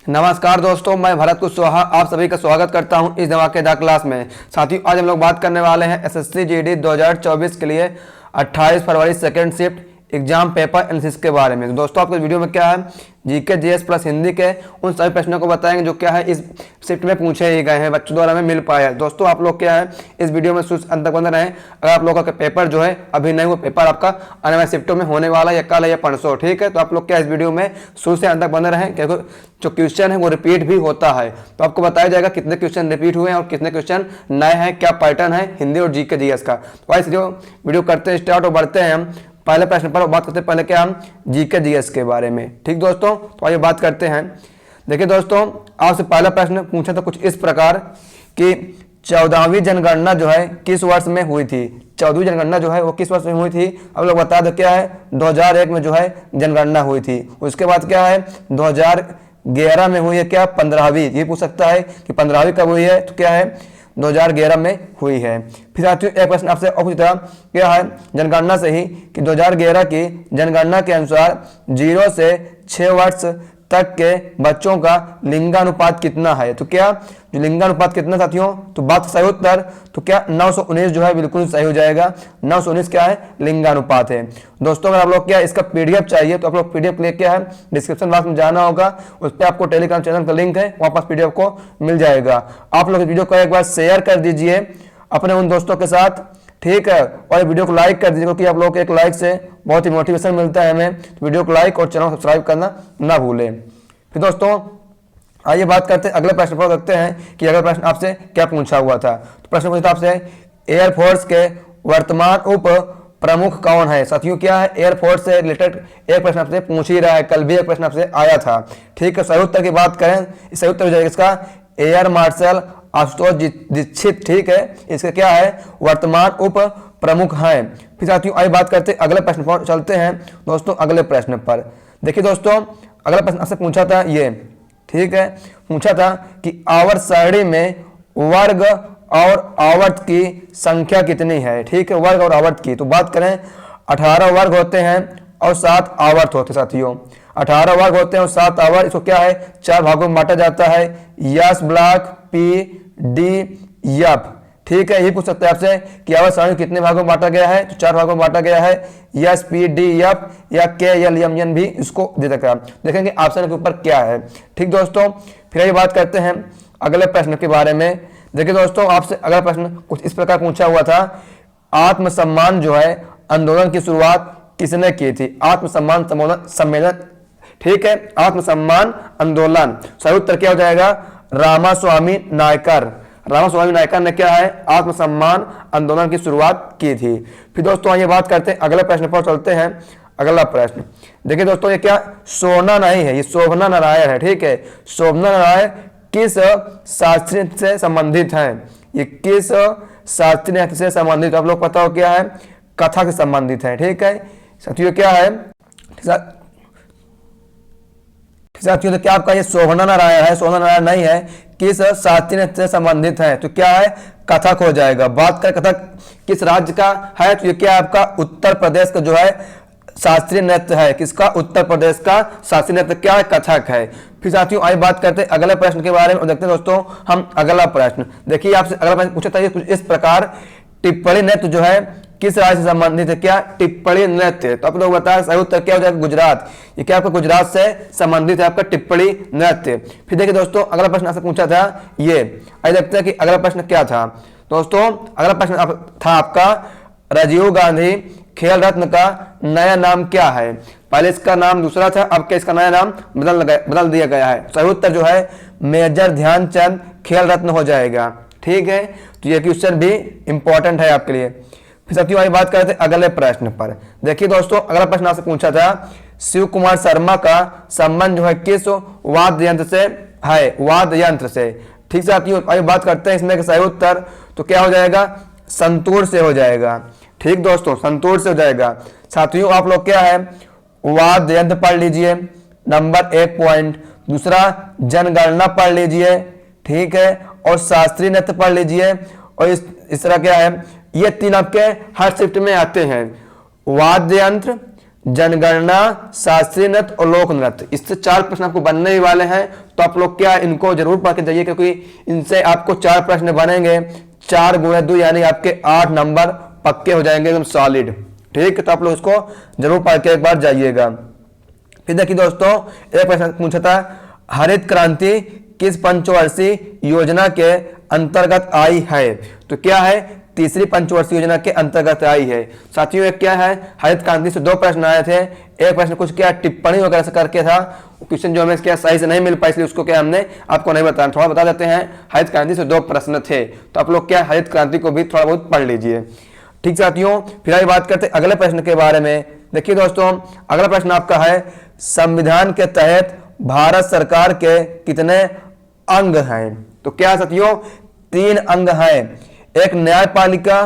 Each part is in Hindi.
नमस्कार दोस्तों, मैं भरत कुशवाहा आप सभी का स्वागत करता हूं इस धमाकेदार क्लास में। साथियों, आज हम लोग बात करने वाले हैं एसएससी जीडी 2024 के लिए 28 फरवरी second shift exam paper analysis के बारे में। तो दोस्तों, आपको वीडियो में क्या है, जीके जीएस प्लस हिंदी के उन सभी प्रश्नों को बताएंगे जो क्या है इस शिफ्ट में पूछे ही गए हैं, बच्चों द्वारा में मिल पाया है। दोस्तों, आप लोग क्या है इस वीडियो में शुरू अंत तक बने रहें। अगर आप लोगों का पेपर जो है अभी नहीं, वो पेपर आपका आने वाले शिफ्टों में होने वाला है, या कल है या परसों, ठीक है। तो आप लोग क्या इस वीडियो में शुरू से अंत तक बने रहें, क्योंकि जो क्वेश्चन है वो रिपीट भी होता है। तो आपको बताया जाएगा कितने क्वेश्चन रिपीट हुए हैं और कितने क्वेश्चन नए हैं, क्या पैटर्न है हिंदी और जीके जीएस का। तो आज जो वीडियो करते हैं स्टार्ट और बढ़ते हैं हम पहले प्रश्न पर। बात करते हैं पहले क्या हम जीके जीएस के बारे में, ठीक दोस्तों। तो आइए बात करते हैं। देखिए दोस्तों, आपसे पहला प्रश्न पूछा था कुछ इस प्रकार कि 14वीं जनगणना जो है किस वर्ष में हुई थी। 14वीं जनगणना जो है वो किस वर्ष में हुई थी, अब लोग बता दो। क्या है 2001 में जो है जनगणना हुई थी। उसके बाद क्या है 2011 में हुई है क्या 15वीं। ये पूछ सकता है कि 15वीं कब हुई है, तो क्या है 2011 में हुई है। फिर साथियों, एक प्रश्न आपसे और पूछा क्या है जनगणना से ही कि 2011 की जनगणना के अनुसार 0 से 6 वर्ष तक के बच्चों का लिंगानुपात कितना है। तो क्या जो लिंगानुपात कितना साथियों, तो बात सही उत्तर तो क्या 919 जो है बिल्कुल सही हो जाएगा। 919 क्या है लिंगानुपात है। दोस्तों, अगर आप लोग क्या इसका पीडीएफ चाहिए तो आप लोग पीडीएफ लेके क्या है डिस्क्रिप्शन बॉक्स में जाना होगा, उस पर आपको टेलीग्राम चैनल का लिंक है, वहां पास पीडीएफ को मिल जाएगा। आप लोग इस वीडियो को एक बार शेयर कर दीजिए अपने उन दोस्तों के साथ, ठीक है। और वीडियो को लाइक कर दीजिए, क्योंकि आप लोग एक लाइक से बहुत ही मोटिवेशन मिलता है हमें। तो वीडियो को लाइक और चैनल को सब्सक्राइब करना ना भूलें। फिर दोस्तों, आइए बात करते हैं अगले प्रश्न पर। देखते हैं कि अगला प्रश्न आपसे क्या पूछा हुआ था। तो प्रश्न पूछा आपसे एयरफोर्स के वर्तमान उप प्रमुख कौन है। साथियों, क्या है एयरफोर्स से रिलेटेड एक प्रश्न आपसे पूछ ही रहा है, कल भी एक प्रश्न आपसे आया था, ठीक है। सही उत्तर की बात करें, सही उत्तर हो जाएगा इसका एयर मार्शल आशुतोष दीक्षित, ठीक है। इसके क्या है वर्तमान उप प्रमुख हैं। फिर साथियों, आइए बात करते हैं अगले प्रश्न पर। चलते हैं दोस्तों अगले प्रश्न पर। देखिए दोस्तों, अगला प्रश्न आपसे पूछा था ये, ठीक है, पूछा था कि आवर्त सारणी में वर्ग और आवर्त की संख्या कितनी है, ठीक है। वर्ग और आवर्त की तो बात करें 18 वर्ग होते हैं और 7 आवर्त होते हैं साथियों। 18 वर्ग होते हैं और 7 आवर्त। इसको क्या है 4 भागों में बांटा जाता है, yes block P D F, ठीक है। ये पूछ सकते हैं आपसे कि आवर्त सारणी कितने भागों में बांटा गया है, तो 4 भागों में बांटा गया है। यस पी डी एफ या के एल एम एन भी इसको दे सकते हैं। देखेंगे ऑप्शन के ऊपर क्या है, ठीक दोस्तों। फिर ये बात करते हैं अगले प्रश्न के बारे में। देखिए दोस्तों, आपसे अगला प्रश्न कुछ इस प्रकार पूछा हुआ था, आत्मसम्मान जो है आंदोलन की शुरुआत किसने की थी। आत्मसम्मान सम्मेलन, ठीक है, आत्मसम्मान आंदोलन। सही उत्तर क्या हो जाएगा रामास्वामी नायकर। रामास्वामी नायकर ने क्या है आत्मसम्मान आंदोलन की शुरुआत की थी। फिर दोस्तों, आइए बात करते हैं अगले प्रश्न पर। चलते हैं अगला प्रश्न। देखिए दोस्तों, ये क्या सोना नहीं है, ये शोभना नारायण है, ठीक है। शोभना नारायण किस शास्त्रीय से संबंधित हैं, ये किस शास्त्रीय से संबंधित, आप लोग पता हो क्या है कथा से संबंधित है, ठीक है साथियों। क्या है साथियों, तो क्या आपका ये शोभना नारायण है, शोभना नारायण नहीं है, किस शास्त्रीय से संबंधित है, तो क्या है कथक हो जाएगा। बात करें कथक किस राज्य का है, तो ये क्या आपका उत्तर प्रदेश का जो है शास्त्रीय नृत्य है। किसका, उत्तर प्रदेश का शास्त्रीय नृत्य क्या है कथक है। फिर साथियों, आइए बात करते हैं अगले प्रश्न के बारे में और देखते हैं दोस्तों हम अगला प्रश्न। देखिए आपसे अगला प्रश्न पूछा था ये कुछ इस प्रकार, टिप्पणी नृत्य जो है किस राज्य से संबंधित है, क्या टिप्पणी नृत्य। तो आप लोग बताएं सही उत्तर क्या हो जाएगा गुजरात। ये क्या आपका गुजरात से संबंधित है आपका टिप्पणी नृत्य। फिर देखिए दोस्तों, अगला प्रश्न आपसे पूछा था ये, आइए देखते हैं कि अगला प्रश्न क्या था। दोस्तों, अगला प्रश्न था आपका राजीव गांधी खेल रत्न का नया नाम क्या है। पहले इसका नाम दूसरा था, अब क्या इसका नया नाम बदल दिया गया है। सही उत्तर जो है मेजर ध्यानचंद खेल रत्न हो जाएगा, ठीक है। तो ये क्वेश्चन भी इंपॉर्टेंट है आपके लिए। फिर साथियों, आइए बात करते हैं अगले प्रश्न पर। देखिए दोस्तों, अगला प्रश्न आपसे पूछा था शिव कुमार शर्मा का संबंध जो है किस वाद्य यंत्र से है, वाद्य यंत्र से, ठीक साथियों। आइए बात करते हैं इसमें सही उत्तर तो क्या हो जाएगा संतूर से हो जाएगा, ठीक दोस्तों, संतूर से हो जाएगा। साथियों, आप लोग क्या है वाद्य यंत्र पढ़ लीजिए, नंबर 1 पॉइंट। दूसरा जनगणना पढ़ लीजिए, ठीक है, और शास्त्रीय नृत्य पढ़ लीजिए। और इस तरह क्या है ये 3 आपके हर शिफ्ट में आते हैं, वाद्य यंत्र, जनगणना, शास्त्रीय नृत्य और लोक नृत्य। इससे 4 प्रश्न आपको बनने ही वाले हैं, तो आप लोग क्या इनको जरूर पढ़ के जाइए, क्योंकि इनसे आपको 4 प्रश्न बनेंगे। 4 गुणे 2 यानी आपके 8 नंबर पक्के हो जाएंगे एकदम सॉलिड। ठीक है, तो आप लोग इसको जरूर पढ़ के एक बार जाइएगा। फिर देखिए दोस्तों, एक प्रश्न पूछा था, हरित क्रांति किस पंचवर्षीय योजना के अंतर्गत आई है? तो क्या है, तीसरी पंचवर्षीय योजना के अंतर्गत आई है। साथियों एक क्या है, हरित क्रांति से 2 प्रश्न आए थे। एक प्रश्न कुछ क्या टिप्पणी वगैरह से करके था, क्वेश्चन जो हमें क्या सही से नहीं मिल पाई, इसलिए उसको क्या हमने आपको नहीं बताया, थोड़ा बता देते हैं। हरित क्रांति से 2 प्रश्न थे, तो आप लोग क्या हरित क्रांति को भी थोड़ा बहुत पढ़ लीजिए। ठीक साथियों, फिर आइए बात करते हैं अगले प्रश्न के बारे में। देखिए दोस्तों, अगला प्रश्न आपका है, संविधान के तहत भारत सरकार के कितने अंग हैं? तो क्या साथियों, 3 अंग हैं, एक न्यायपालिका,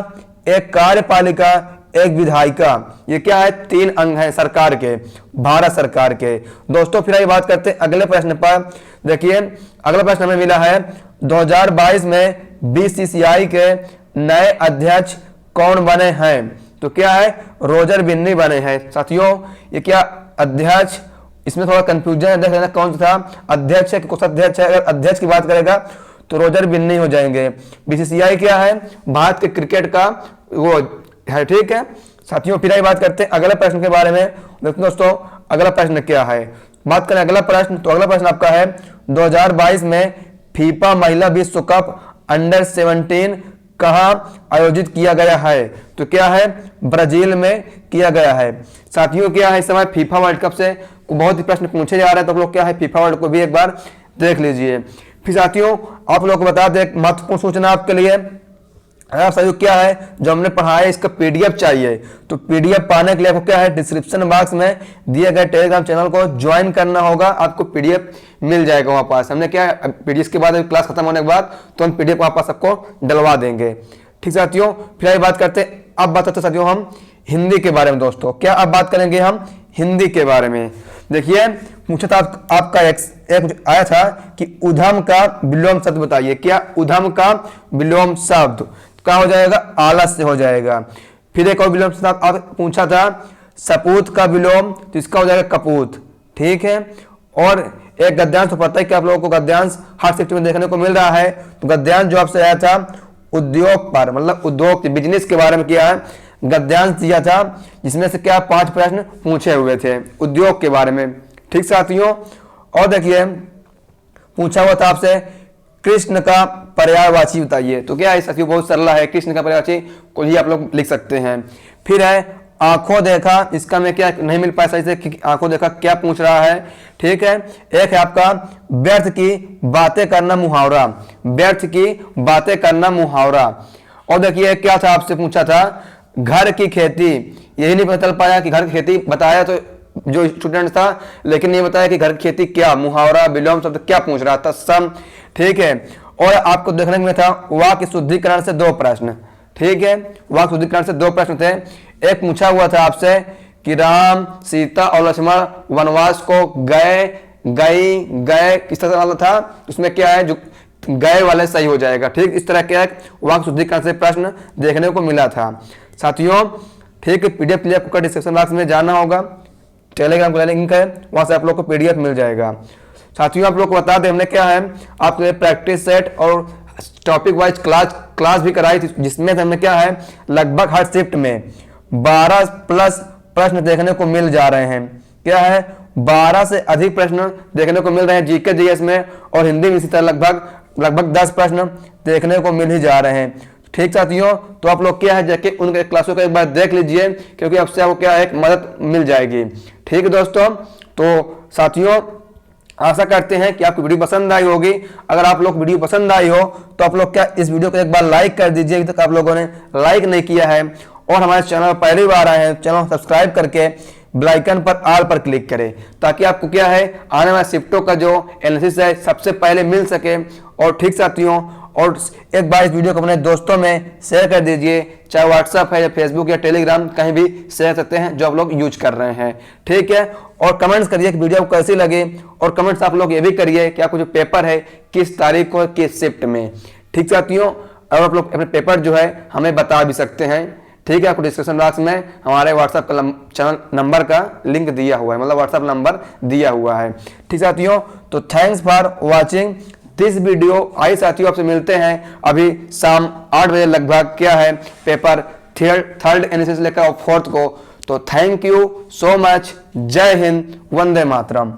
एक कार्यपालिका, एक विधायिका। ये क्या है, 3 अंग हैं सरकार के, भारत सरकार के। दोस्तों फिर आइए बात करते हैं अगले प्रश्न पर। देखिए अगला प्रश्न हमें मिला है, 2022 में बीसीसीआई के नए अध्यक्ष कौन बने हैं? तो क्या है, रोजर बिन्नी बने हैं। साथियों ये क्या अध्यक्ष, इसमें थोड़ा कंफ्यूजन है, देख लेना कौन सा था, अध्यक्ष है कि कोषाध्यक्ष है। अगर अध्यक्ष की बात करेगा तो रोजर बिन्नी हो जाएंगे। बीसीसीआई क्या है, भारत के क्रिकेट का वो है। ठीक है साथियों, फिर आइए बात करते हैं अगले प्रश्न के बारे में। देखते दोस्तों अगला प्रश्न क्या है, बात करें अगला प्रश्न, तो अगला प्रश्न आपका है, 2022 में फीफा महिला विश्व कप अंडर 17 कहां आयोजित किया गया है? तो क्या है, ब्राजील में किया गया है। साथियों क्या है, इस समय फीफा वर्ल्ड कप से बहुत ही प्रश्न पूछे जा रहे हैं, तो आप लोग क्या है फीफा वर्ल्ड को भी एक बार देख लीजिए। फिर साथियों आप लोग को बता दें एक महत्वपूर्ण सूचना आपके लिए, साथियों क्या है, जो हमने पढ़ा है इसका पीडीएफ चाहिए, तो पीडीएफ पाने के लिए आपको क्या है, डिस्क्रिप्शन बॉक्स में दिए गए टेलीग्राम चैनल को ज्वाइन करना होगा, आपको पीडीएफ मिल जाएगा वहां पास। हमने क्या है पीडीएफ के बाद क्लास खत्म होने के बाद तो हम पीडीएफ वहां पास आपको डलवा देंगे। ठीक साथियों, फिर बात करते हैं, अब बात करते साथियों हम हिंदी के बारे में। दोस्तों क्या अब बात करेंगे हम हिंदी के बारे में। देखिए पूछा था आपका एक आया था कि उधम का विलोम शब्द बताइए। क्या उधम का विलोम शब्द क्या हो जाएगा, आलस्य हो जाएगा। फिर एक और विलोम शब्द पूछा था सपूत का विलोम, तो इसका हो जाएगा कपूत। ठीक है, और एक गद्यांश तो पता है कि आप लोगों को गद्यांश हर शिफ्ट में देखने को मिल रहा है, तो गद्यांश जो आपसे आया था उद्योग पर, मतलब उद्योग बिजनेस के बारे में किया है, गद्यांश दिया था, जिसमें से क्या 5 प्रश्न पूछे हुए थे उद्योग के बारे में। ठीक साथियों, और देखिए पूछा हुआ था आपसे कृष्ण का पर्यायवाची बताइए। तो क्या है साथियों, बहुत सरल है, कृष्ण का पर्यायवाची को ही आप लोग लिख सकते हैं। फिर है आंखों देखा, इसका मैं क्या नहीं मिल पाया सही से कि आंखों देखा क्या पूछ रहा है। ठीक है, एक है आपका व्यर्थ की बातें करना मुहावरा, व्यर्थ की बातें करना मुहावरा। और देखिए क्या था, आपसे पूछा था घर की खेती, यही नहीं पता चल पाया कि घर की खेती बताया तो जो स्टूडेंट था, लेकिन ये बताया कि घर की खेती क्या, मुहावरा विलोम शब्द क्या पूछ रहा था, सम। ठीक है, और आपको देखने में था वाक्य शुद्धिकरण से 2 प्रश्न। ठीक है, वाक्य शुद्धिकरण से 2 प्रश्न थे। एक पूछा हुआ था आपसे कि राम सीता और लक्ष्मण वनवास को गए किस तरह वाला था, उसमें क्या है जो गए वाले सही हो जाएगा। ठीक, इस तरह के वाक्य शुद्धिकरण से प्रश्न देखने को मिला था साथियों। ठीक है, पीडीएफ के लिए आपको डिस्क्रिप्शन बॉक्स में जाना होगा, टेलीग्राम का लिंक है, वहां से आप लोग को पीडीएफ मिल जाएगा। साथियों आप लोग को बता दें हमने क्या है आपके लिए प्रैक्टिस सेट और टॉपिक वाइज क्लास भी कराई थी, जिसमें हमने क्या है लगभग हर शिफ्ट में 12 प्लस प्रश्न देखने को मिल जा रहे हैं। क्या है, 12 से अधिक प्रश्न देखने को मिल रहे हैं जीके जीएस में, और हिंदी में इसी तरह लगभग 10 प्रश्न देखने को मिल ही जा रहे हैं। ठीक साथियों, तो आप लोग क्या है जाके उनके क्लासों को एक बार देख लीजिए, क्योंकि आपसे आपको क्या है एक मदद मिल जाएगी। ठीक है दोस्तों, तो साथियों आशा करते हैं कि आपको वीडियो पसंद आई होगी। अगर आप लोग वीडियो पसंद आई हो तो आप लोग क्या इस वीडियो को एक बार लाइक कर दीजिए, अभी तक आप लोगों ने लाइक नहीं किया है, और हमारे चैनल पर पहली बार आए हैं चैनल सब्सक्राइब करके बेल आइकन पर ऑल पर क्लिक करें, ताकि आपको क्या है आने वाले शिफ्टों का जो एनालिसिस है सबसे पहले मिल सके। और ठीक साथियों, और एक बार इस वीडियो को अपने दोस्तों में शेयर कर दीजिए, चाहे व्हाट्सएप है या फेसबुक या टेलीग्राम कहीं भी शेयर करते हैं जो आप लोग यूज कर रहे हैं। ठीक है, और कमेंट्स करिए कि वीडियो आपको कैसी लगी, और कमेंट्स आप लोग ये भी करिए कि आपको जो पेपर है किस तारीख को किस शिफ्ट में। ठीक साथियों, और आप लोग अपने पेपर जो है हमें बता भी सकते हैं। ठीक है, आपको डिस्क्रिप्शन बॉक्स में हमारे व्हाट्सएप का चैनल नंबर का लिंक दिया हुआ है, मतलब व्हाट्सएप नंबर दिया हुआ है। ठीक साथियों, तो thanks for watching this video. आइए साथियों, आपसे मिलते हैं अभी शाम 8 बजे लगभग, क्या है, पेपर थर्ड एनएसएस से लेकर 4th को। तो थैंक यू सो मच। जय हिंद, वंदे मातरम।